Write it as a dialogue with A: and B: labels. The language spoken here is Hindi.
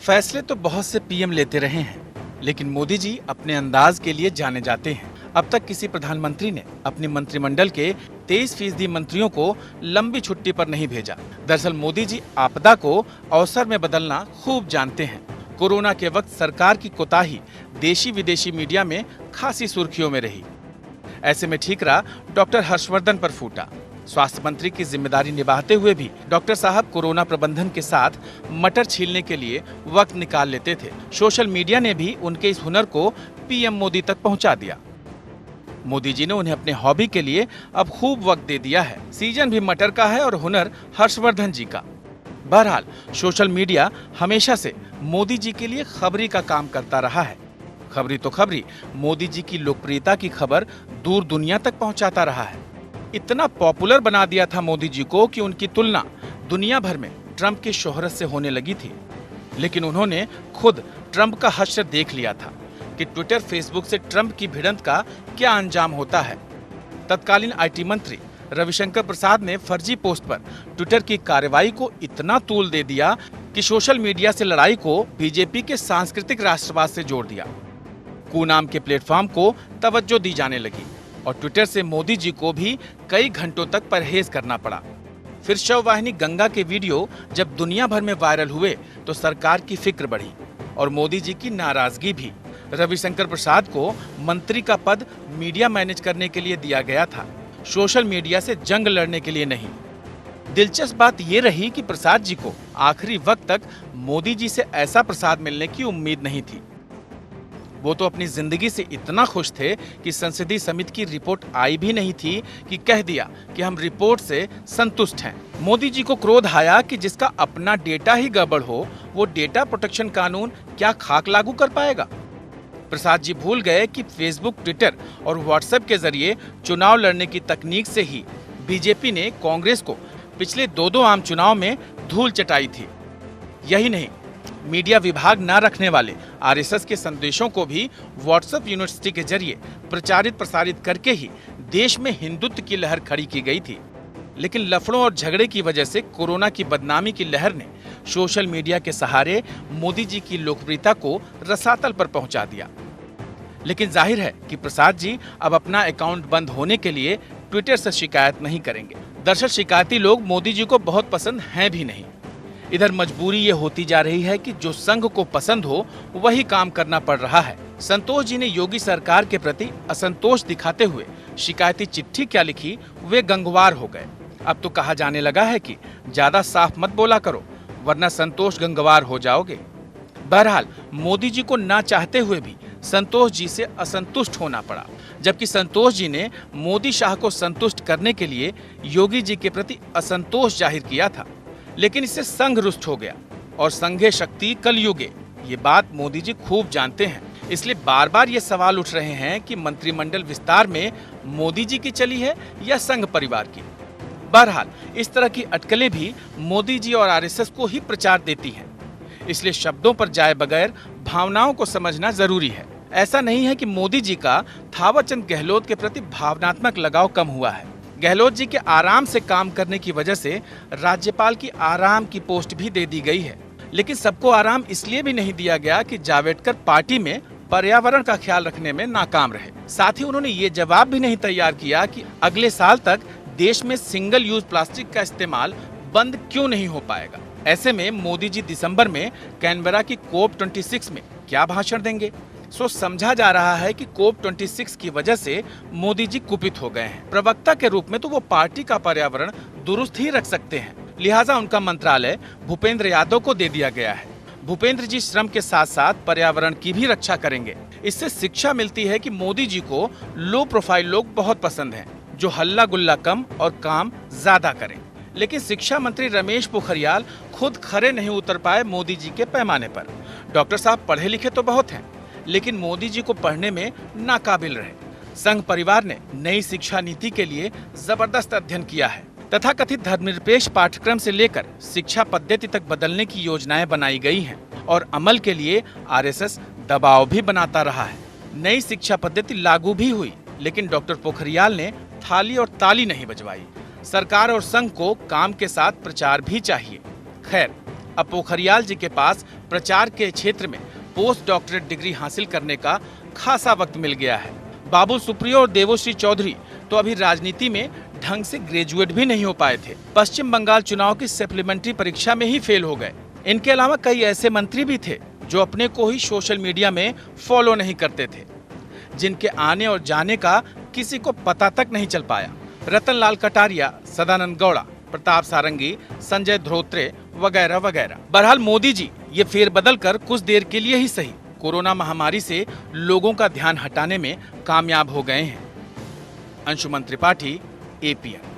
A: फैसले तो बहुत से पीएम लेते रहे हैं, लेकिन मोदी जी अपने अंदाज के लिए जाने जाते हैं। अब तक किसी प्रधानमंत्री ने अपने मंत्रिमंडल के 23% मंत्रियों को लंबी छुट्टी पर नहीं भेजा। दरअसल मोदी जी आपदा को अवसर में बदलना खूब जानते हैं। कोरोना के वक्त सरकार की कोताही देशी विदेशी मीडिया में खासी सुर्खियों में रही। ऐसे में ठीकरा डॉक्टर हर्षवर्धन पर फूटा। स्वास्थ्य मंत्री की जिम्मेदारी निभाते हुए भी डॉक्टर साहब कोरोना प्रबंधन के साथ मटर छीलने के लिए वक्त निकाल लेते थे। सोशल मीडिया ने भी उनके इस हुनर को पीएम मोदी तक पहुंचा दिया। मोदी जी ने उन्हें अपने हॉबी के लिए अब खूब वक्त दे दिया है। सीजन भी मटर का है और हुनर हर्षवर्धन जी का। बहरहाल सोशल मीडिया हमेशा से मोदी जी के लिए खबरी का काम करता रहा है। खबरी तो खबरी, मोदी जी की लोकप्रियता की खबर दूर दुनिया तक पहुंचाता रहा है। इतना पॉपुलर बना दिया था मोदी जी को कि उनकी तुलना दुनिया भर में ट्रंप की शोहरत से होने लगी थी। लेकिन उन्होंने खुद ट्रंप का हश्र देख लिया था कि ट्विटर, फेसबुक से ट्रंप की भिड़ंत का क्या अंजाम होता है। तत्कालीन आईटी मंत्री रविशंकर प्रसाद ने फर्जी पोस्ट पर ट्विटर की कार्रवाई को इतना तूल दे दिया कि सोशल मीडिया से लड़ाई को बीजेपी के सांस्कृतिक राष्ट्रवाद से जोड़ दिया। कू नाम के प्लेटफॉर्म को तवज्जो दी जाने लगी और ट्विटर से मोदी जी को भी कई घंटों तक परहेज करना पड़ा। फिर शव वाहिनी गंगा के वीडियो जब दुनिया भर में वायरल हुए तो सरकार की फिक्र बढ़ी और मोदी जी की नाराजगी भी। रविशंकर प्रसाद को मंत्री का पद मीडिया मैनेज करने के लिए दिया गया था, सोशल मीडिया से जंग लड़ने के लिए नहीं। दिलचस्प बात ये रही कि प्रसाद जी को आखिरी वक्त तक मोदी जी से ऐसा प्रसाद मिलने की उम्मीद नहीं थी। वो तो अपनी जिंदगी से इतना खुश थे कि संसदीय समिति की रिपोर्ट आई भी नहीं थी कि कह दिया कि हम रिपोर्ट से संतुष्ट हैं। मोदी जी को क्रोध आया कि जिसका अपना डेटा ही गड़बड़ हो, वो डेटा प्रोटेक्शन कानून क्या खाक लागू कर पाएगा। प्रसाद जी भूल गए कि फेसबुक, ट्विटर और व्हाट्सएप के जरिए चुनाव लड़ने की तकनीक से ही बीजेपी ने कांग्रेस को पिछले दो आम चुनाव में धूल चटाई थी। यही नहीं, मीडिया विभाग न रखने वाले आरएसएस के संदेशों को भी व्हाट्सएप यूनिवर्सिटी के जरिए प्रचारित प्रसारित करके ही देश में हिंदुत्व की लहर खड़ी की गई थी। लेकिन लफड़ों और झगड़े की वजह से कोरोना की बदनामी की लहर ने सोशल मीडिया के सहारे मोदी जी की लोकप्रियता को रसातल पर पहुंचा दिया। लेकिन जाहिर है कि प्रसाद जी अब अपना अकाउंट बंद होने के लिए ट्विटर से शिकायत नहीं करेंगे। दरअसल शिकायती लोग मोदी जी को बहुत पसंद हैं भी नहीं। इधर मजबूरी ये होती जा रही है कि जो संघ को पसंद हो वही काम करना पड़ रहा है। संतोष जी ने योगी सरकार के प्रति असंतोष दिखाते हुए शिकायती चिट्ठी क्या लिखी, वे गंगवार हो गए। अब तो कहा जाने लगा है कि ज्यादा साफ मत बोला करो वरना संतोष गंगवार हो जाओगे। बहरहाल मोदी जी को ना चाहते हुए भी संतोष जी से असंतुष्ट होना पड़ा, जबकि संतोष जी ने मोदी शाह को संतुष्ट करने के लिए योगी जी के प्रति असंतोष जाहिर किया था। लेकिन इससे संघ रुष्ट हो गया और संघे शक्ति कलयुगे, ये बात मोदी जी खूब जानते हैं। इसलिए बार बार ये सवाल उठ रहे हैं कि मंत्रिमंडल विस्तार में मोदी जी की चली है या संघ परिवार की। बहरहाल इस तरह की अटकलें भी मोदी जी और आरएसएस को ही प्रचार देती हैं। इसलिए शब्दों पर जाए बगैर भावनाओं को समझना जरूरी है। ऐसा नहीं है कि मोदी जी का थावर चंद गहलोत के प्रति भावनात्मक लगाव कम हुआ है। गहलोत जी के आराम से काम करने की वजह से राज्यपाल की आराम की पोस्ट भी दे दी गई है। लेकिन सबको आराम इसलिए भी नहीं दिया गया कि जावड़ेकर पार्टी में पर्यावरण का ख्याल रखने में नाकाम रहे। साथ ही उन्होंने ये जवाब भी नहीं तैयार किया कि अगले साल तक देश में सिंगल यूज प्लास्टिक का इस्तेमाल बंद क्यों नहीं हो पाएगा। ऐसे में मोदी जी दिसंबर में कैनबरा की COP26 में क्या भाषण देंगे। सो समझा जा रहा है कि COP26 की वजह से मोदी जी कुपित हो गए हैं। प्रवक्ता के रूप में तो वो पार्टी का पर्यावरण दुरुस्त ही रख सकते हैं, लिहाजा उनका मंत्रालय भूपेंद्र यादव को दे दिया गया है। भूपेंद्र जी श्रम के साथ साथ पर्यावरण की भी रक्षा करेंगे। इससे शिक्षा मिलती है कि मोदी जी को लो प्रोफाइल लोग बहुत पसंद हैं, जो हल्ला गुल्ला कम और काम ज्यादा करें। लेकिन शिक्षा मंत्री रमेश पोखरियाल खुद खरे नहीं उतर पाए मोदी जी के पैमाने पर। डॉक्टर साहब पढ़े लिखे तो बहुत हैं, लेकिन मोदी जी को पढ़ने में नाकाबिल रहे। संघ परिवार ने नई शिक्षा नीति के लिए जबरदस्त अध्ययन किया है। तथाकथित धर्मनिरपेक्ष पाठ्यक्रम से लेकर शिक्षा पद्धति तक बदलने की योजनाएं बनाई गई हैं और अमल के लिए आरएसएस दबाव भी बनाता रहा है। नई शिक्षा पद्धति लागू भी हुई, लेकिन डॉक्टर पोखरियाल ने थाली और ताली नहीं बजवाई। सरकार और संघ को काम के साथ प्रचार भी चाहिए। खैर, अब पोखरियाल जी के पास प्रचार के क्षेत्र में पोस्ट डॉक्टरेट डिग्री हासिल करने का खासा वक्त मिल गया है। बाबुल सुप्रियो और देवोश्री चौधरी तो अभी राजनीति में ढंग से ग्रेजुएट भी नहीं हो पाए थे। पश्चिम बंगाल चुनाव की सप्लीमेंट्री परीक्षा में ही फेल हो गए। इनके अलावा कई ऐसे मंत्री भी थे जो अपने को ही सोशल मीडिया में फॉलो नहीं करते थे, जिनके आने और जाने का किसी को पता तक नहीं चल पाया। रतन लाल कटारिया, सदानंद गौड़ा, प्रताप सारंगी, संजय धोत्रे वगैरह वगैरह। बहरहाल मोदी जी ये फेरबदल कर कुछ देर के लिए ही सही कोरोना महामारी से लोगों का ध्यान हटाने में कामयाब हो गए हैं। अंशुमन त्रिपाठी, APN।